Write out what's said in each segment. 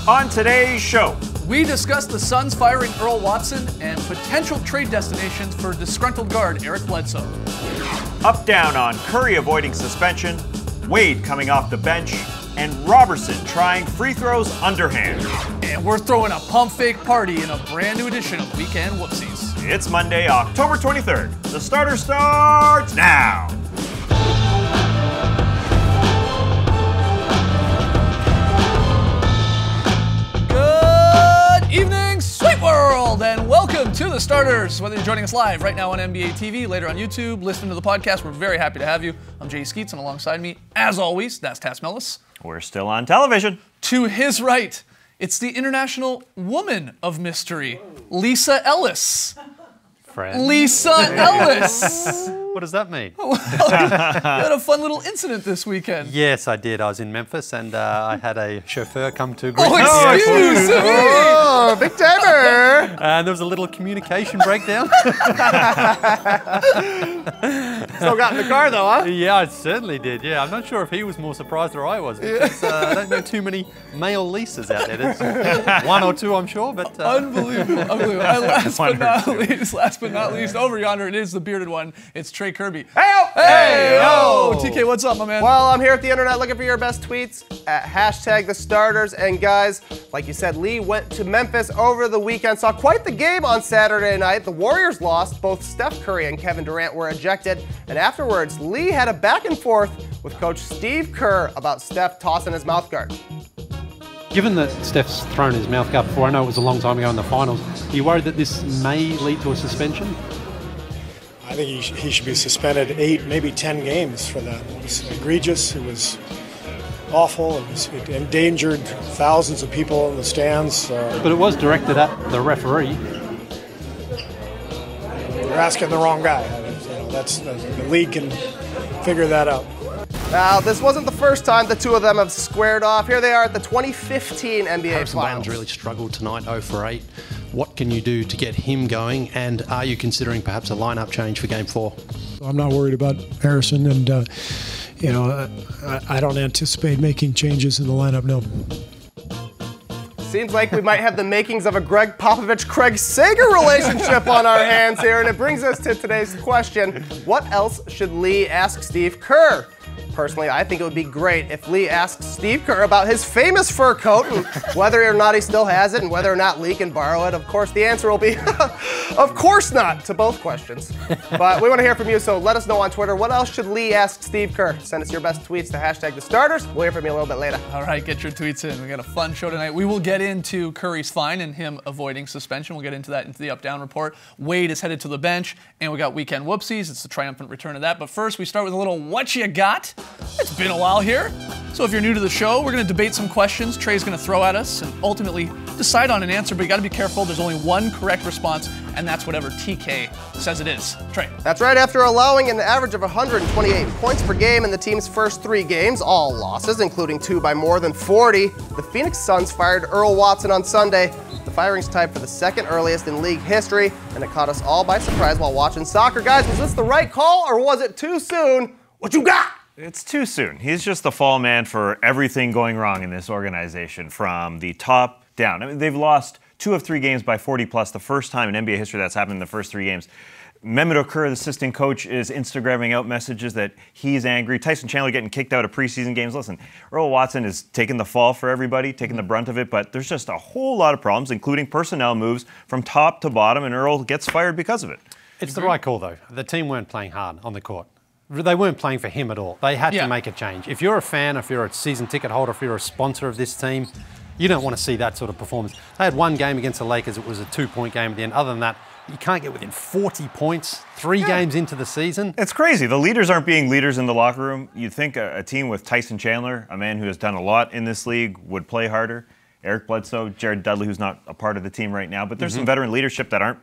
On today's show, we discuss the Suns firing Earl Watson and potential trade destinations for disgruntled guard Eric Bledsoe. Up-down on Curry avoiding suspension, Wade coming off the bench, and Robertson trying free throws underhand. And we're throwing a pump fake party in a brand new edition of Weekend Whoopsies. It's Monday, October 23rd. The starter starts now. Good evening, sweet world, and welcome to the starters. Whether you're joining us live right now on NBA TV, later on YouTube, listening to the podcast, we're very happy to have you. I'm Jay Skeets, and alongside me, as always, that's Tass Mellis. We're still on television. To his right, it's the international woman of mystery, Lisa Ellis. Friend. Lisa Ellis. What does that mean? You had a fun little incident this weekend. Yes, I did. I was in Memphis and I had a chauffeur come to greet me. Oh, excuse me! Oh, big timer! And there was a little communication breakdown. Still got in the car though, huh? Yeah, I certainly did. Yeah, I'm not sure if he was more surprised or I was. Because, I don't know too many male Lisas out there. There's one or two, I'm sure, but... Unbelievable, unbelievable. And last but not least, over yonder, it is the bearded one. It's Trey Kirby. Hey-o! Hey-o! TK, what's up, my man? Well, I'm here at the internet looking for your best tweets at hashtag the starters. And guys, like you said, Lee went to Memphis over the weekend. Saw quite the game on Saturday night. The Warriors lost. Both Steph Curry and Kevin Durant were ejected. And afterwards, Lee had a back and forth with Coach Steve Kerr about Steph tossing his mouth guard. Given that Steph's thrown his mouth guard before, I know it was a long time ago in the finals, are you worried that this may lead to a suspension? I think he should be suspended 8, maybe 10 games for that. It was egregious. It was awful. It endangered thousands of people in the stands. But it was directed at the referee. You're asking the wrong guy. The league can figure that out. Now, this wasn't the first time the two of them have squared off. Here they are at the 2015 NBA Harrison Finals. Barnes really struggled tonight, 0 for 8. What can you do to get him going, and are you considering perhaps a lineup change for Game 4? I'm not worried about Harrison, and I don't anticipate making changes in the lineup, no. Seems like we might have the makings of a Greg Popovich-Craig Sager relationship on our hands here, and it brings us to today's question. What else should Lee ask Steve Kerr? Personally, I think it would be great if Lee asked Steve Kerr about his famous fur coat and whether or not he still has it and whether or not Lee can borrow it. Of course, the answer will be, of course not, to both questions. But we want to hear from you, so let us know on Twitter. What else should Lee ask Steve Kerr? Send us your best tweets to hashtag the starters. We'll hear from you a little bit later. All right, get your tweets in. We got a fun show tonight. We will get into Curry's fine and him avoiding suspension. We'll get into that into the up-down report. Wade is headed to the bench, and we got Weekend Whoopsies. It's the triumphant return of that. But first, we start with a little what you got. It's been a while here. So if you're new to the show, we're going to debate some questions Trey's going to throw at us and ultimately decide on an answer, but you got to be careful. There's only one correct response, and that's whatever TK says it is. Trey. That's right. After allowing an average of 128 points per game in the team's first 3 games, all losses, including 2 by more than 40, the Phoenix Suns fired Earl Watson on Sunday. The firing's tied for the second earliest in league history, and it caught us all by surprise while watching soccer. Guys, was this the right call, or was it too soon? What you got? It's too soon. He's just the fall man for everything going wrong in this organization from the top down. I mean, they've lost 2 of 3 games by 40 plus, the first time in NBA history that's happened in the first 3 games. Mehmet Okur, the assistant coach, is Instagramming out messages that he's angry. Tyson Chandler getting kicked out of preseason games. Listen, Earl Watson is taking the fall for everybody, taking the brunt of it, but there's just a whole lot of problems, including personnel moves from top to bottom, and Earl gets fired because of it. It's the right call, though. The team weren't playing hard on the court. They weren't playing for him at all. They had to make a change. If you're a fan, if you're a season ticket holder, if you're a sponsor of this team, you don't want to see that sort of performance. They had one game against the Lakers. It was a 2-point game at the end. Other than that, you can't get within 40 points 3 games into the season. It's crazy. The leaders aren't being leaders in the locker room. You'd think a team with Tyson Chandler, a man who has done a lot in this league, would play harder. Eric Bledsoe, Jared Dudley, who's not a part of the team right now. But there's some veteran leadership that aren't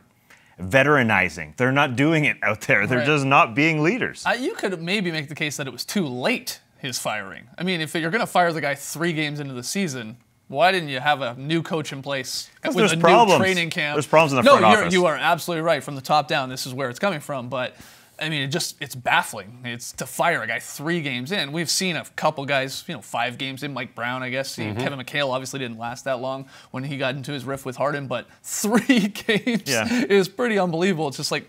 veteranizing. They're not doing it out there. They're just not being leaders. You could maybe make the case that it was too late, his firing. I mean, if you're going to fire the guy 3 games into the season, why didn't you have a new coach in place with a new training camp? There's problems in the front office. You are absolutely right. From the top down, this is where it's coming from. But I mean, it's baffling. It's to fire a guy 3 games in. We've seen a couple guys, 5 games in. Mike Brown, I guess. Kevin McHale obviously didn't last that long when he got into his riff with Harden, but 3 games is pretty unbelievable. It's just like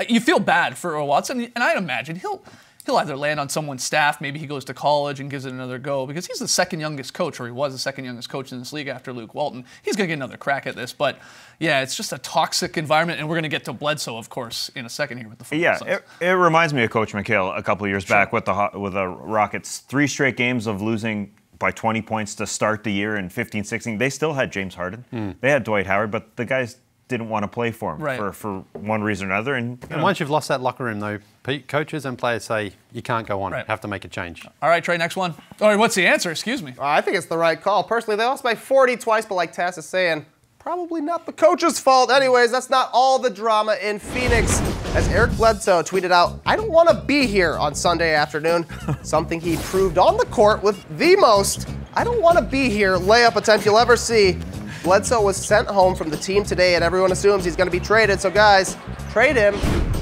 you feel bad for Watson, and I'd imagine he'll either land on someone's staff, maybe he goes to college and gives it another go, because he's the second youngest coach, or he was the second youngest coach in this league after Luke Walton. He's going to get another crack at this, but yeah, it's just a toxic environment, and we're going to get to Bledsoe, of course, in a second here with the football Suns. It reminds me of Coach McHale a couple of years back with the Rockets. 3 straight games of losing by 20 points to start the year in 15-16. They still had James Harden. They had Dwight Howard, but the guys didn't want to play for him for one reason or another. And once you've lost that locker room, though, coaches and players say you can't go on. Have to make a change. All right, Trey, next one. All right, what's the answer? Excuse me. I think it's the right call. Personally, they lost by 40 twice, but like Tass is saying, probably not the coach's fault. Anyways, that's not all the drama in Phoenix, as Eric Bledsoe tweeted out, "I don't want to be here" on Sunday afternoon, something he proved on the court with the most "I don't want to be here" layup attempt you'll ever see. Bledsoe was sent home from the team today, and everyone assumes he's going to be traded. So, guys, trade him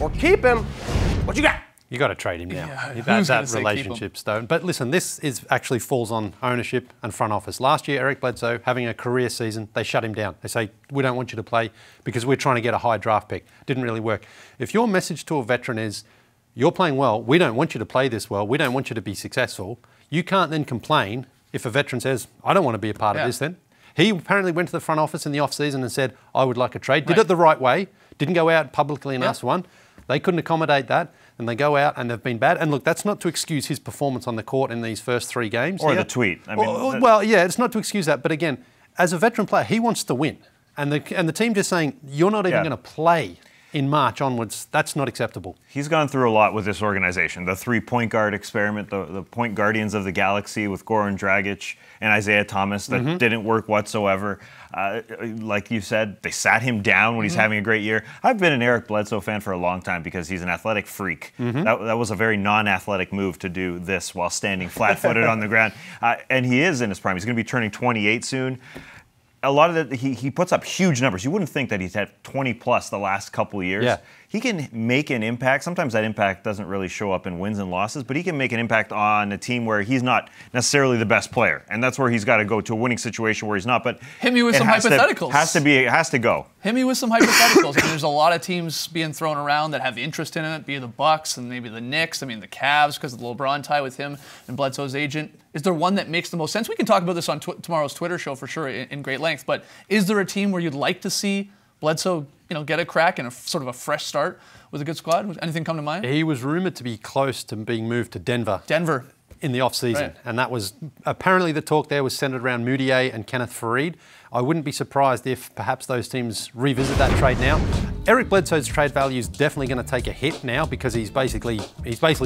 or keep him. What you got? You got to trade him now. Yeah, that relationship's done. But listen, this actually falls on ownership and front office. Last year, Eric Bledsoe, having a career season, they shut him down. They say, we don't want you to play because we're trying to get a high draft pick. Didn't really work. If your message to a veteran is, you're playing well, we don't want you to play this well, we don't want you to be successful, you can't then complain if a veteran says, I don't want to be a part of this then. He apparently went to the front office in the off-season and said, I would like a trade. Did it the right way. Didn't go out publicly and ask one. They couldn't accommodate that. And they go out and they've been bad. And look, that's not to excuse his performance on the court in these first 3 games. Or the tweet. I mean, well, yeah, it's not to excuse that. But again, as a veteran player, he wants to win. And the team just saying, you're not even going to play in March onwards, that's not acceptable. He's gone through a lot with this organization. The 3 point guard experiment, the point guardians of the galaxy with Goran Dragic and Isaiah Thomas that didn't work whatsoever. Like you said, they sat him down when he's having a great year. I've been an Eric Bledsoe fan for a long time because he's an athletic freak. That was a very non-athletic move to do this while standing flat-footed on the ground. And he is in his prime. He's going to be turning 28 soon. A lot of that, he puts up huge numbers. You wouldn't think that he's had 20 plus the last couple of years. Yeah. He can make an impact. Sometimes that impact doesn't really show up in wins and losses, but he can make an impact on a team where he's not necessarily the best player. And that's where he's got to go to a winning situation where he's not. But hit me with some hypotheticals. It has to go. Hit me with some hypotheticals. I mean, there's a lot of teams being thrown around that have interest in it, be it the Bucks and maybe the Knicks. I mean, the Cavs because of the LeBron tie with him and Bledsoe's agent. Is there one that makes the most sense? We can talk about this on tomorrow's Twitter show for sure in great length. But is there a team where you'd like to see Bledsoe, get a crack and a sort of a fresh start with a good squad? Anything come to mind? He was rumored to be close to being moved to Denver. In the off-season. And that was, apparently the talk there was centered around Moutier and Kenneth Faried. I wouldn't be surprised if perhaps those teams revisit that trade now. Eric Bledsoe's trade value is definitely going to take a hit now because he's basically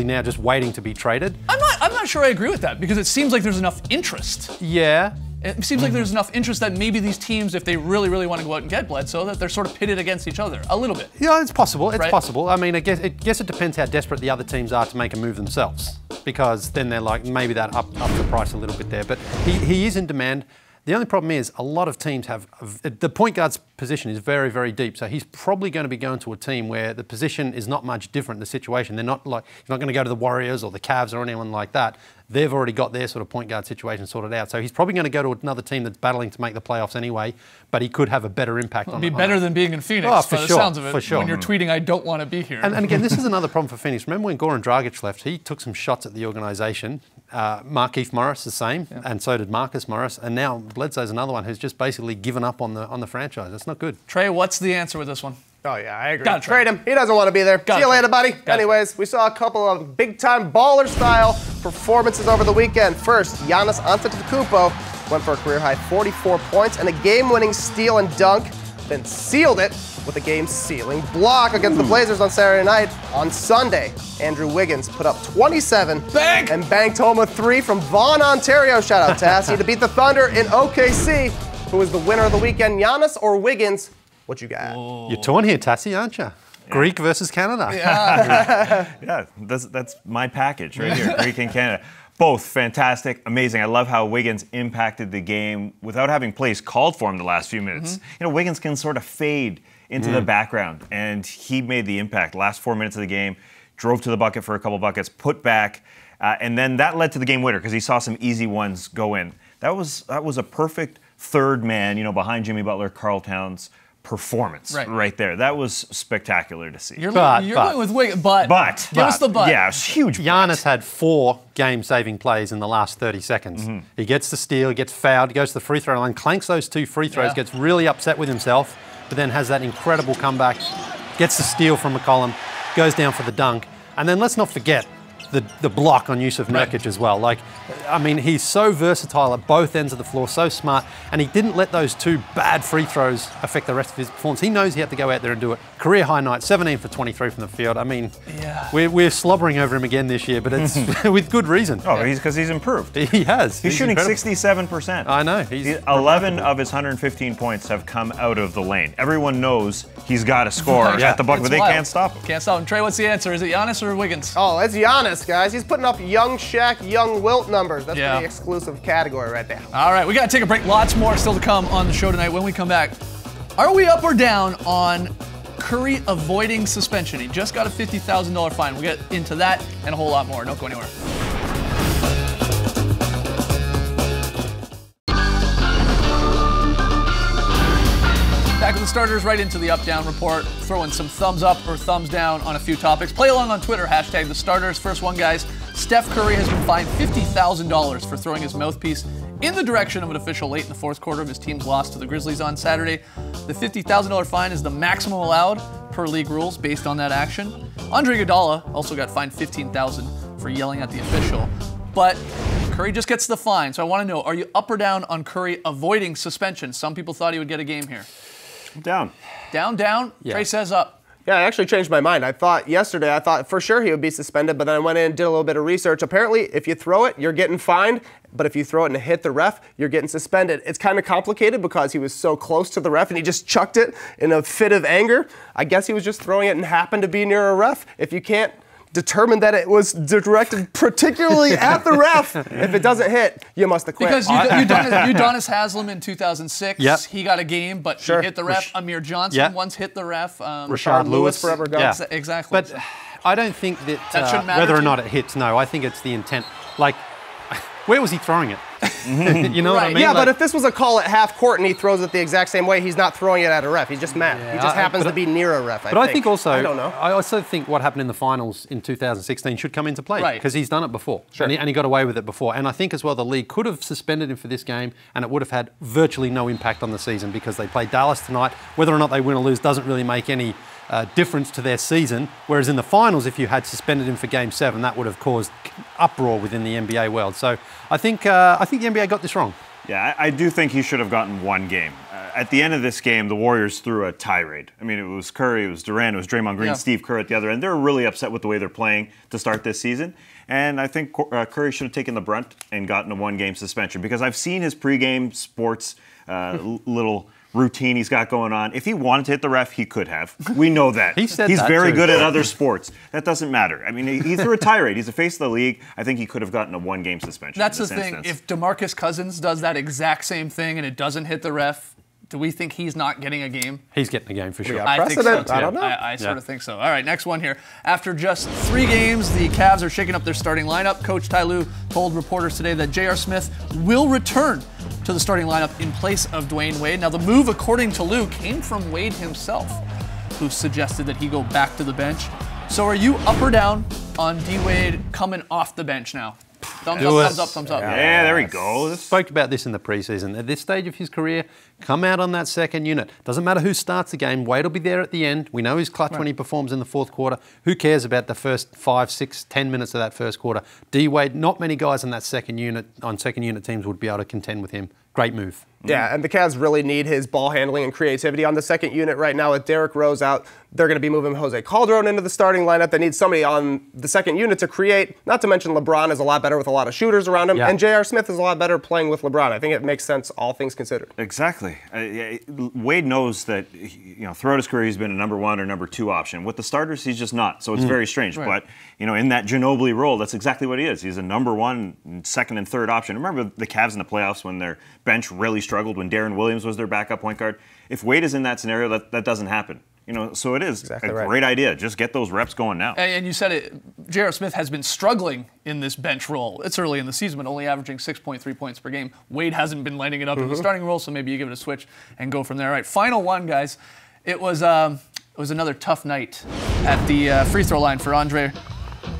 now just waiting to be traded. I'm not sure I agree with that because it seems like there's enough interest. Yeah. It seems like there's enough interest that maybe these teams, if they really, really want to go out and get Bledsoe, that they're sort of pitted against each other a little bit. Yeah, it's possible. It's possible. I mean, I guess it depends how desperate the other teams are to make a move themselves, because then they're like, maybe that up the price a little bit there. But he is in demand. The only problem is a lot of teams have the point guard's position is very, very deep. So he's probably going to be going to a team where the position is not much different. The situation, he's not going to go to the Warriors or the Cavs or anyone like that. They've already got their sort of point guard situation sorted out. So he's probably going to go to another team that's battling to make the playoffs anyway, but he could have a better impact on it. It'd be better than being in Phoenix, for by the sure, sounds of it, for sure. when you're tweeting, I don't want to be here. And again, this is another problem for Phoenix. Remember when Goran Dragic left, he took some shots at the organisation. Markieff Morris the same, and so did Marcus Morris. And now Bledsoe's another one who's just basically given up on the franchise. That's not good. Trey, what's the answer with this one? Oh, yeah, I agree. Gotta trade him. He doesn't want to be there. See you later, buddy. Anyways, we saw a couple of big-time baller-style performances over the weekend. First, Giannis Antetokounmpo went for a career-high 44 points and a game-winning steal and dunk, then sealed it with a game-sealing block against the Blazers on Saturday night. On Sunday, Andrew Wiggins put up 27 and banked home a 3 from Vaughan, Ontario. Shout out Tassie to beat the Thunder in OKC. Who was the winner of the weekend, Giannis or Wiggins? What you got? You're torn here, Tassie, aren't you? Greek versus Canada. Yeah, that's my package right here, Greek and Canada. Both fantastic, amazing. I love how Wiggins impacted the game without having plays called for him the last few minutes. Wiggins can sort of fade into the background, and he made the impact. Last 4 minutes of the game, drove to the bucket for a couple buckets, put back, and then that led to the game winner because he saw some easy ones go in. That was a perfect third man, behind Jimmy Butler, Karl Towns performance right there. That was spectacular to see. You're going with Wiggins, but give us the but. Yeah, it was huge. Giannis had 4 game-saving plays in the last 30 seconds. He gets the steal, he gets fouled, he goes to the free throw line, clanks those 2 free throws, gets really upset with himself, but then has that incredible comeback, gets the steal from McCollum, goes down for the dunk, and then let's not forget the block on Yusuf Nurkic as well. He's so versatile at both ends of the floor, so smart, and he didn't let those 2 bad free throws affect the rest of his performance. He knows he had to go out there and do it. Career high night, 17 for 23 from the field. We're slobbering over him again this year, but it's with good reason. Oh, because he's improved. He has. He's shooting 67%. I know. 11 of his 115 points have come out of the lane. Everyone knows he's got to score at the bucket, but they can't stop him. Can't stop him. Trey, what's the answer? Is it Giannis or Wiggins? Oh, it's Giannis, guys. He's putting up young Shaq, young Wilt numbers. That's the exclusive category right there. All right, we got to take a break. Lots more still to come on the show tonight. When we come back, are we up or down on Curry avoiding suspension? He just got a $50,000 fine. We'll get into that and a whole lot more. Don't go anywhere. Back with the starters, right into the up-down report, throwing some thumbs up or thumbs down on a few topics. Play along on Twitter, hashtag the starters. First one, guys. Steph Curry has been fined $50,000 for throwing his mouthpiece in the direction of an official late in the fourth quarter of his team's loss to the Grizzlies on Saturday. The $50,000 fine is the maximum allowed per league rules based on that action. Andre Iguodala also got fined $15,000 for yelling at the official. But Curry just gets the fine. So I want to know, are you up or down on Curry avoiding suspension? Some people thought he would get a game here. Down. Down? Yeah. Trey says up. Yeah, I actually changed my mind. I thought for sure he would be suspended, but then I went in and did a little bit of research. Apparently, if you throw it, you're getting fined, but if you throw it and hit the ref, you're getting suspended. It's kind of complicated because he was so close to the ref and he just chucked it in a fit of anger. I guess he was just throwing it and happened to be near a ref. If you can't determine that it was directed particularly at the ref, if it doesn't hit, you must have quit. Because Udonis Haslem in 2006, he got a game, but he hit the ref. Amir Johnson once hit the ref. Rashard Lewis forever ago. Yeah. Exactly. But I don't think that shouldn't matter whether or not it hits, no. I think it's the intent. Where was he throwing it? You know what I mean? Yeah, but if this was a call at half court and he throws it the exact same way, he's not throwing it at a ref. He's just mad. He just happens to be near a ref, I think also, I don't know. I also think what happened in the finals in 2016 should come into play. Because he's done it before. Sure. And he got away with it before. And I think as well the league could have suspended him for this game and it would have had virtually no impact on the season because they play Dallas tonight. Whether or not they win or lose doesn't really make any difference to their season, whereas in the finals, if you had suspended him for Game 7, that would have caused uproar within the NBA world. So I think the NBA got this wrong. Yeah, I do think he should have gotten one game. At the end of this game, the Warriors threw a tirade. I mean, it was Curry, it was Durant, it was Draymond Green, Steve Kerr at the other end. They were really upset with the way they're playing to start this season. And I think Curry should have taken the brunt and gotten a one-game suspension because I've seen his pregame sports little routine he's got going on. If he wanted to hit the ref, he could have. We know that. He's very good at other sports. That doesn't matter. I mean, he threw a tirade. He's the face of the league. I think he could have gotten a one-game suspension. That's the thing. If DeMarcus Cousins does that exact same thing and it doesn't hit the ref, do we think he's not getting a game? He's getting a game for sure. I think so, too. I don't know. I sort of think so. All right, next one here. After just 3 games, the Cavs are shaking up their starting lineup. Coach Ty Lue told reporters today that J.R. Smith will return to the starting lineup in place of Dwayne Wade. Now, the move, according to Lue, came from Wade himself, who suggested that he go back to the bench. So are you up or down on D-Wade coming off the bench now? Thumbs up, thumbs up, thumbs up. Yeah, there we go. Spoke about this in the preseason. At this stage of his career, come out on that second unit. Doesn't matter who starts the game. Wade will be there at the end. We know he's clutch when he performs in the fourth quarter. Who cares about the first 5, 6, 10 minutes of that first quarter? D-Wade, not many guys on that second unit teams would be able to contend with him. Great move. Yeah, and the Cavs really need his ball handling and creativity on the second unit right now. With Derrick Rose out, they're going to be moving Jose Calderon into the starting lineup. They need somebody on the second unit to create. Not to mention LeBron is a lot better with a lot of shooters around him, and J.R. Smith is a lot better playing with LeBron. I think it makes sense, all things considered. Exactly. Wade knows that throughout his career he's been a number 1 or number 2 option. With the starters, he's just not. So it's very strange. But in that Ginobili role, that's exactly what he is. He's a number 1, second, and third option. Remember the Cavs in the playoffs when their bench really struggled when Darren Williams was their backup point guard? If Wade is in that scenario, that doesn't happen. So it is Exactly a right. great idea. Just get those reps going now. And you said it, J.R. Smith has been struggling in this bench role. It's early in the season, but only averaging 6.3 points per game. Wade hasn't been lighting it up in the starting role, so maybe you give it a switch and go from there. All right, final one, guys. It was another tough night at the free throw line for Andre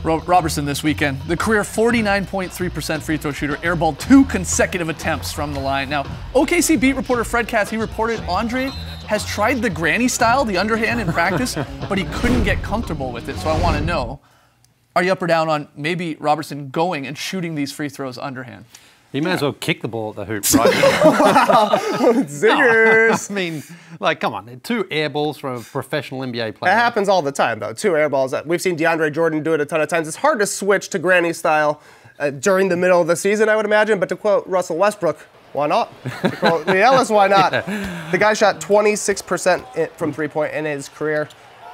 Robertson this weekend. The career 49.3% free throw shooter airballed 2 consecutive attempts from the line. Now, OKC beat reporter Fred Katz, he reported Andre has tried the granny style, the underhand in practice, but he couldn't get comfortable with it. So I want to know, are you up or down on maybe Robertson going and shooting these free throws underhand? He may as well kick the ball at the hoop right now. Zingers! I mean, like, come on, 2 air balls from a professional NBA player. It happens all the time, though. 2 air balls. We've seen DeAndre Jordan do it a ton of times. It's hard to switch to granny style during the middle of the season, I would imagine. But to quote Russell Westbrook, why not? To quote Lee Ellis, why not? The guy shot 26% from three-point in his career.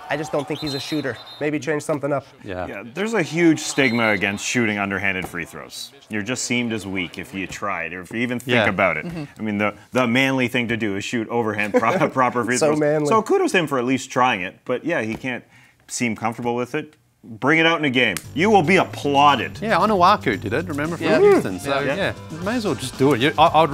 I just don't think he's a shooter. Maybe change something up. Yeah, there's a huge stigma against shooting underhanded free throws. You're just seemed as weak if you tried or if you even think about it. I mean, the manly thing to do is shoot overhand proper free So throws. manly. So kudos to him for at least trying it. But yeah, he can't seem comfortable with it. Bring it out in a game. You will be applauded. Yeah, Onuaku did it, remember, from Yeah. Houston. So, Yeah. may as well just do it. I'd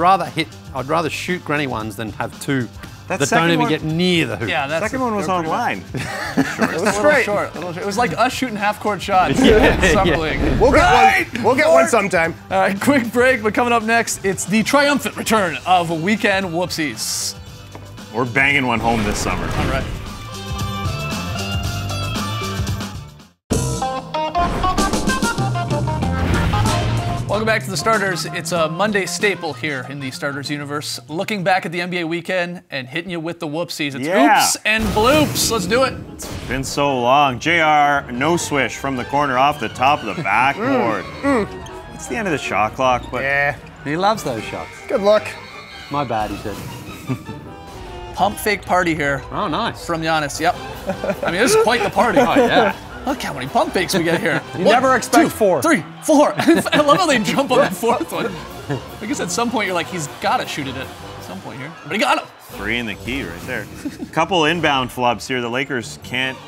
rather shoot granny ones than have 2 that don't second even one- get near the hoop. Yeah, that's Second one was they're pretty online. It was straight. short. It was like us shooting half-court shots in summer league. We'll get one. We'll get one sometime. All right, quick break, but coming up next, it's the triumphant return of Weekend Whoopsies. We're banging one home this summer. All right. Welcome back to the Starters. It's a Monday staple here in the Starters universe. Looking back at the NBA weekend and hitting you with the whoopsies. It's oops and bloops. Let's do it. Been so long. JR, no swish from the corner off the top of the backboard. It's the end of the shot clock, but Yeah. He loves those shots. Good luck. My bad, he said. Pump fake party here Oh, nice. from Giannis. Yep. I mean, this is quite the party. Oh, yeah. Look how many pump fakes we get here. You never expect 4. 3, 4. I love how they jump on the 4th one. I guess at some point you're like, he's got to shoot it at some point here. But he got him. 3 in the key right there. Couple inbound flubs here. The Lakers can't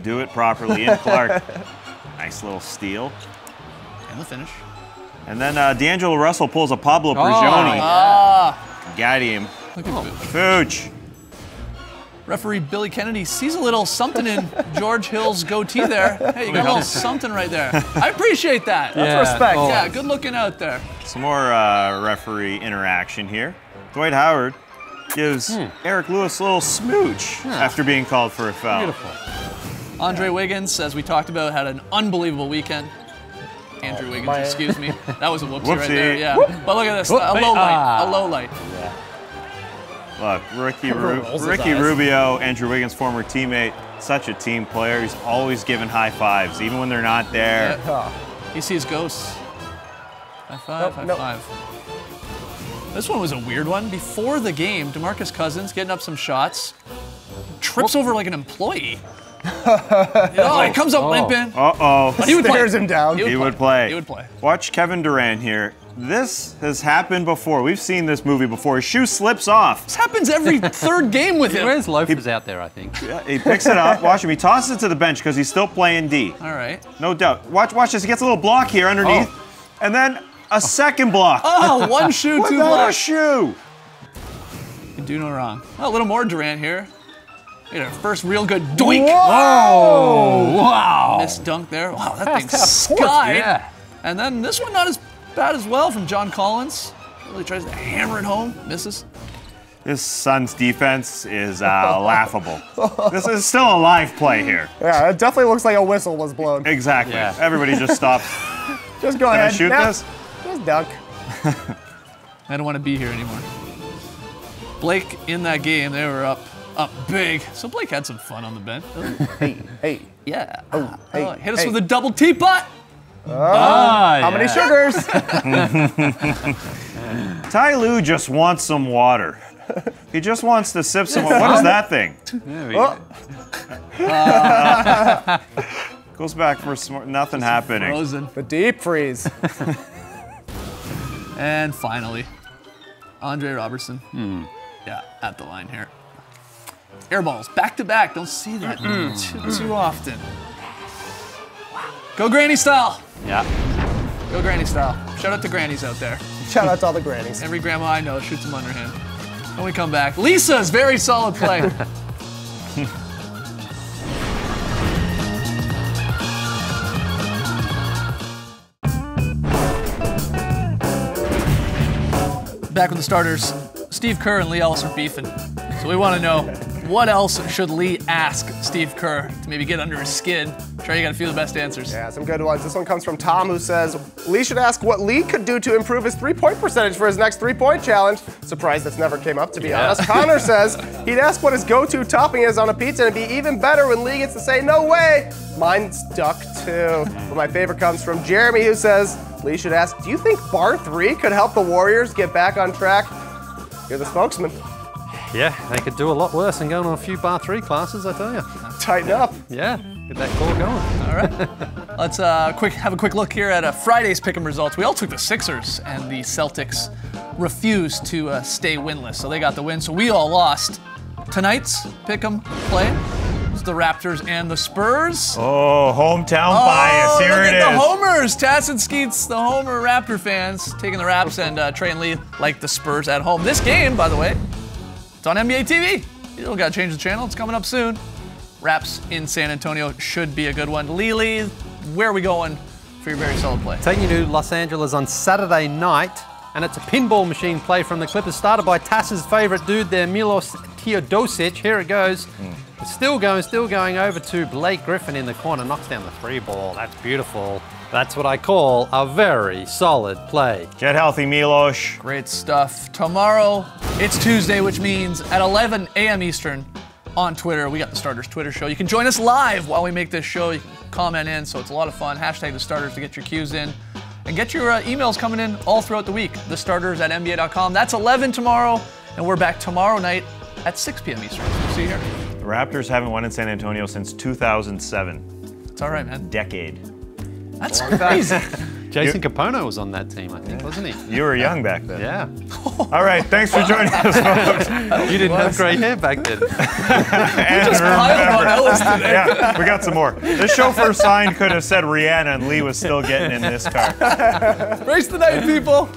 do it properly. In Clark. Nice little steal. And the finish. And then D'Angelo Russell pulls a Pablo Prigioni. Got him. Look at Vooch. Vooch. Referee Billy Kennedy sees a little something in George Hill's goatee there. Hey, you got a little something right there. I appreciate that. That's respect. Oh. Yeah, good looking out there. Some more referee interaction here. Dwight Howard gives Eric Lewis a little smooch after being called for a foul. Beautiful. Andre Wiggins, as we talked about, had an unbelievable weekend. Andrew Wiggins, excuse me. That was a whoopsie right there, Whoopsie. yeah. But look at this, a low light, a low light. Look, Ricky Rolls his eyes. Rubio, Andrew Wiggins' former teammate, such a team player. He's always giving high fives, even when they're not there. He sees ghosts. High five, Nope, high five. This one was a weird one. Before the game, DeMarcus Cousins getting up some shots, trips over like an employee. He comes up limping. Uh-oh. But he would play. Stares him down. He would play. He would play. Watch Kevin Durant here. This has happened before. We've seen this movie before. His shoe slips off. This happens every third game with him. Where's loafers out there, I think? He picks it up. Watch him. He tosses it to the bench because he's still playing D. All right. No doubt. Watch this. He gets a little block here underneath. And then a second block. Oh, one shoe, two Without a blocks. shoe. You do no wrong. Oh, a little more Durant here. Get our first real good doink. Oh, wow. This dunk there. Wow, that thing skied. Yeah. And then this one not as bad as well from John Collins. Really tries to hammer it home. Misses. This Suns defense is laughable. This is still a live play here. Yeah, it definitely looks like a whistle was blown. Exactly. Yeah. Everybody just stops. Just go Can I ahead. shoot Nah, this? Just dunk. I don't want to be here anymore. Blake in that game, they were up big. So Blake had some fun on the bench. Hey. Yeah. hey, hit us hey. with a double teapot. How many sugars? Ty Lue just wants some water. He just wants to sip some water. What is that thing? Goes back for some more. Nothing happening. Frozen. The deep freeze. And finally, Andre Robertson. Yeah, at the line here. Air balls, back to back. Don't see that too often. Go Granny style. Yeah. Go Granny style. Shout out to grannies out there. Shout out to all the grannies. Every grandma I know shoots them underhand. When we come back, Lisa's very solid play. Back with the starters. Steve Kerr and Lee Ellis are beefing. So we want to know, what else should Lee ask Steve Kerr to maybe get under his skin? Trey, you got a few of the best answers. Yeah, some good ones. This one comes from Tom, who says, Lee should ask what Lee could do to improve his three-point percentage for his next three-point challenge. Surprised that's never came up, to be honest. Connor says he'd ask what his go-to topping is on a pizza and it'd be even better when Lee gets to say, no way, mine's duck too. But my favorite comes from Jeremy, who says, Lee should ask, do you think Bar 3 could help the Warriors get back on track? You're the spokesman. Yeah, they could do a lot worse than going on a few Bar 3 classes, I tell you. Tighten up. Yeah, get that core going. All right. Let's have a quick look here at Friday's pick'em results. We all took the Sixers, and the Celtics refused to stay winless, so they got the win. So we all lost. Tonight's pick'em play is the Raptors and the Spurs. Oh, hometown bias. Here look it at is. the homers. Tass and Skeets, the Homer Raptor fans, taking the Raps, and Trey and Lee like the Spurs at home. This game, by the way, it's on NBA TV. You don't got to change the channel. It's coming up soon. Raps in San Antonio should be a good one. Lee, where are we going for your very solid play? Taking you to Los Angeles on Saturday night, and it's a pinball machine play from the Clippers, started by Tass's favorite dude there, Milos Teodosic. Here it goes. It's still going over to Blake Griffin in the corner, knocks down the three ball. That's beautiful. That's what I call a very solid play. Get healthy, Milos. Great stuff. Tomorrow, it's Tuesday, which means at 11 a.m. Eastern on Twitter, we got the Starters Twitter show. You can join us live while we make this show. You can comment in, so it's a lot of fun. Hashtag the Starters to get your cues in. And get your emails coming in all throughout the week. thestarters@nba.com. That's 11 tomorrow, and we're back tomorrow night at 6 p.m. Eastern. See you here. The Raptors haven't won in San Antonio since 2007. It's all right, man. Decade. That's crazy. Jason Capono was on that team, I think, wasn't he? You were young back then. Yeah. All right, thanks for joining us, folks. You didn't have grey hair back then. And Just piled on Ellis today. yeah, we got some more. This chauffeur sign could have said Rihanna, and Lee was still getting in this car. Race the night, people.